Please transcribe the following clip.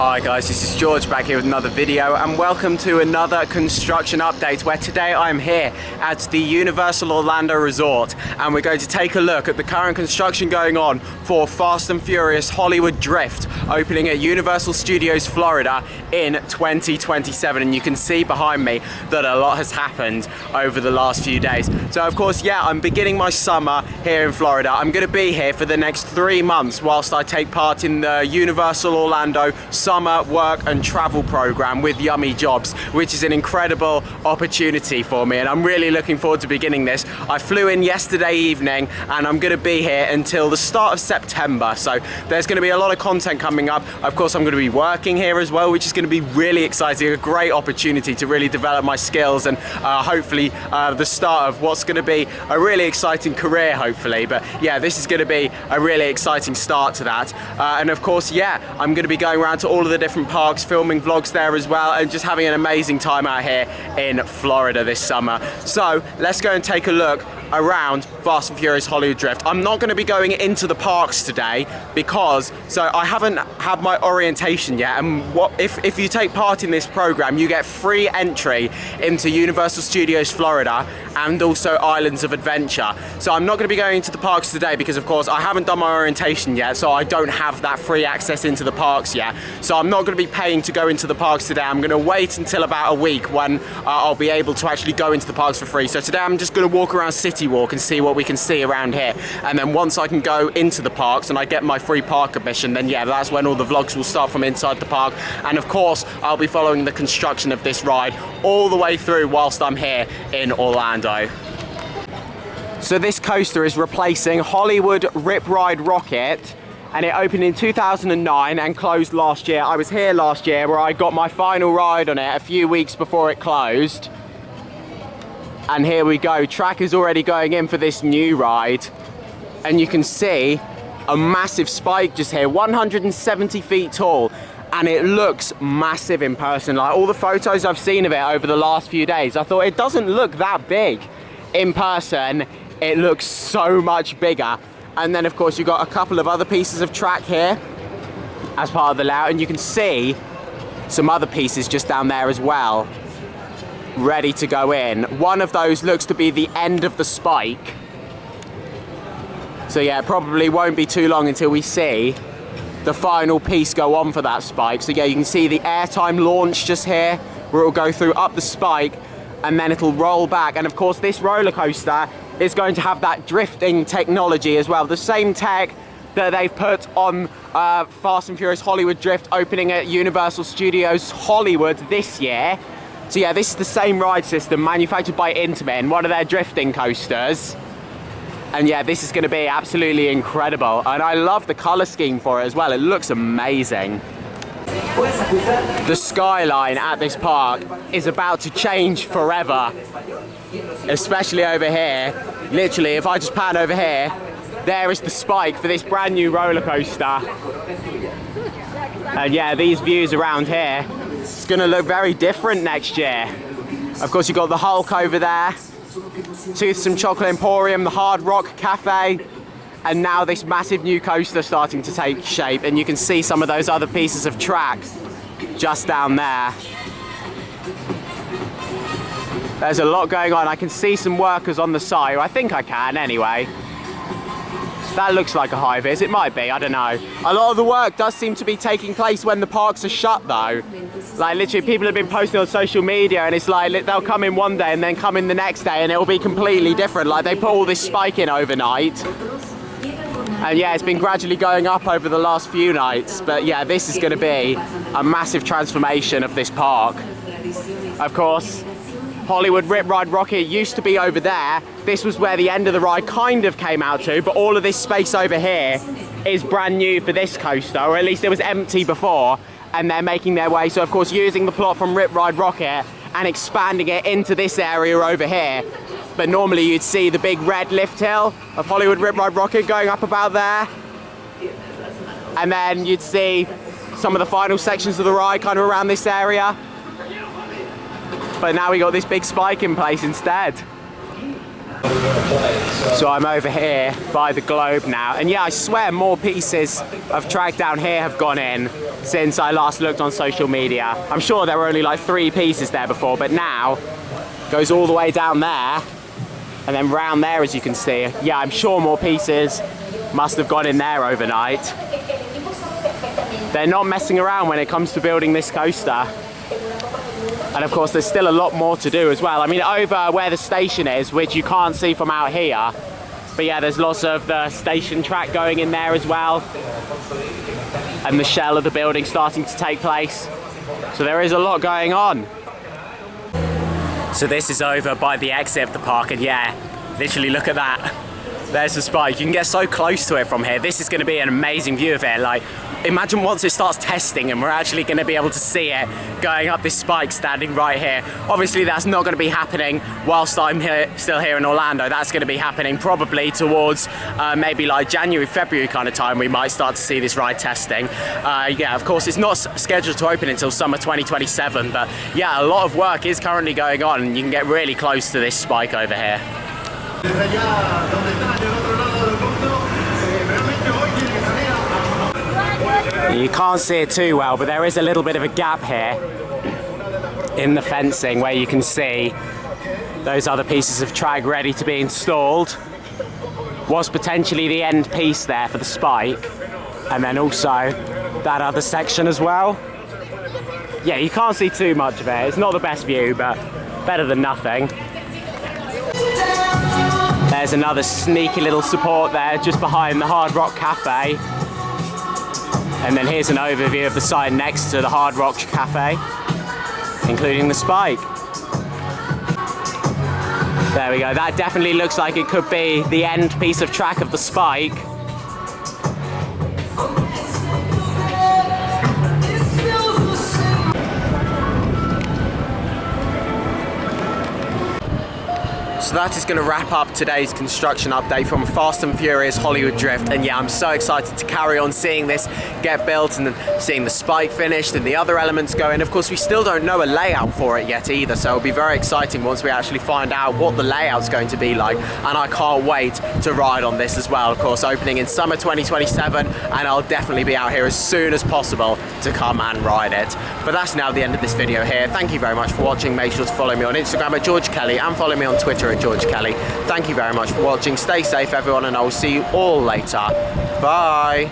Hi guys, this is George back here with another video and welcome to another construction update where today I'm here at the Universal Orlando Resort and we're going to take a look at the current construction going on for Fast and Furious Hollywood Drift opening at Universal Studios Florida in 2027, and you can see behind me that a lot has happened over the last few days. So of course, yeah, I'm beginning my summer here in Florida. I'm going to be here for the next 3 months whilst I take part in the Universal Orlando Summer Work and Travel Program with Yummy Jobs, which is an incredible opportunity for me and I'm really looking forward to beginning this. I flew in yesterday evening and I'm going to be here until the start of September, so there's going to be a lot of content coming up. Of course, I'm going to be working here as well, which is going to be really exciting, a great opportunity to really develop my skills and hopefully the start of what's going to be a really exciting career, hopefully. But yeah, this is going to be a really exciting start to that. And of course, yeah, I'm going to be going around to all of the different parks, filming vlogs there as well, and just having an amazing time out here in Florida this summer. So let's go and take a look around Fast and Furious Hollywood Drift. I'm not going to be going into the parks today because I haven't had my orientation yet, and if you take part in this program you get free entry into Universal Studios Florida and also Islands of Adventure. So I'm not going to be going into the parks today because of course I haven't done my orientation yet, so I don't have that free access into the parks yet. So I'm not going to be paying to go into the parks today. I'm going to wait until about a week when I'll be able to actually go into the parks for free. So today I'm just going to walk around City Walk and see what we can see around here, and then once I can go into the parks and I get my free park admission, then yeah, that's when all the vlogs will start from inside the park. And of course I'll be following the construction of this ride all the way through whilst I'm here in Orlando. So this coaster is replacing Hollywood Rip Ride Rocket, and it opened in 2009 and closed last year. I was here last year where I got my final ride on it a few weeks before it closed. And here we go, track is already going in for this new ride. And you can see a massive spike just here, 170 feet tall. And it looks massive in person. Like all the photos I've seen of it over the last few days, I thought it doesn't look that big. In person, it looks so much bigger. And then of course you've got a couple of other pieces of track here as part of the layout. And you can see some other pieces just down there as well, ready to go in. One of those looks to be the end of the spike. So yeah, it probably won't be too long until we see the final piece go on for that spike. So yeah, you can see the airtime launch just here, where it'll go through up the spike and then it'll roll back. And of course this roller coaster is going to have that drifting technology as well, the same tech that they've put on Fast and Furious Hollywood Drift opening at Universal Studios Hollywood this year. So yeah, this is the same ride system manufactured by Intamin, one of their drifting coasters. And yeah, this is going to be absolutely incredible. And I love the color scheme for it as well. It looks amazing. The skyline at this park is about to change forever, especially over here. Literally, if I just pan over here, there is the spike for this brand new roller coaster. And yeah, these views around here, it's going to look very different next year. Of course, you've got the Hulk over there, Toothsome Chocolate Emporium, the Hard Rock Cafe, and now this massive new coaster starting to take shape. And you can see some of those other pieces of track just down there. There's a lot going on. I can see some workers on the side. I think I can anyway. That looks like a high vis. It might be, I don't know. A lot of the work does seem to be taking place when the parks are shut though. Like literally people have been posting on social media and it's like they'll come in one day and then come in the next day and it'll be completely different. Like they put all this spike in overnight. And yeah, it's been gradually going up over the last few nights. But yeah, this is going to be a massive transformation of this park. Of course, Hollywood Rip Ride Rocket used to be over there. This was where the end of the ride kind of came out to, but all of this space over here is brand new for this coaster, or at least it was empty before, and they're making their way. So of course using the plot from Rip Ride Rocket and expanding it into this area over here. But normally you'd see the big red lift hill of Hollywood Rip Ride Rocket going up about there. And then you'd see some of the final sections of the ride kind of around this area. But now we got this big spike in place instead. So I'm over here by the globe now, and yeah, I swear more pieces of track down here have gone in since I last looked on social media. I'm sure there were only like 3 pieces there before, but now it goes all the way down there and then round there, as you can see. Yeah, I'm sure more pieces must have gone in there overnight. They're not messing around when it comes to building this coaster. And of course, there's still a lot more to do as well. I mean, over where the station is, which you can't see from out here, but yeah, there's lots of the station track going in there as well. And the shell of the building starting to take place. So there is a lot going on. So this is over by the exit of the park, and yeah, literally look at that. There's the spike. You can get so close to it from here. This is going to be an amazing view of it. Like, imagine once it starts testing and we're actually going to be able to see it going up this spike standing right here. Obviously, that's not going to be happening whilst I'm here, still here in Orlando. That's going to be happening probably towards maybe like January, February kind of time. We might start to see this ride testing. Yeah, of course, it's not scheduled to open until summer 2027. But yeah, a lot of work is currently going on, and you can get really close to this spike over here. You can't see it too well, but there is a little bit of a gap here in the fencing where you can see those other pieces of track ready to be installed. Was potentially the end piece there for the spike, and then also that other section as well. Yeah, you can't see too much of it. It's not the best view, but better than nothing. There's another sneaky little support there just behind the Hard Rock Cafe. And then here's an overview of the sign next to the Hard Rock Cafe, including the spike. There we go. That definitely looks like it could be the end piece of track of the spike. So that is going to wrap up today's construction update from Fast and Furious Hollywood Drift. And yeah, I'm so excited to carry on seeing this get built and then seeing the spike finished and the other elements go in. Of course, we still don't know a layout for it yet either, so it'll be very exciting once we actually find out what the layout's going to be like. And I can't wait to ride on this as well. Of course, opening in summer 2027, and I'll definitely be out here as soon as possible to come and ride it. But that's now the end of this video here. Thank you very much for watching. Make sure to follow me on Instagram at George Kelly and follow me on Twitter at George Kelly. Thank you very much for watching. Stay safe, everyone, and I will see you all later. Bye.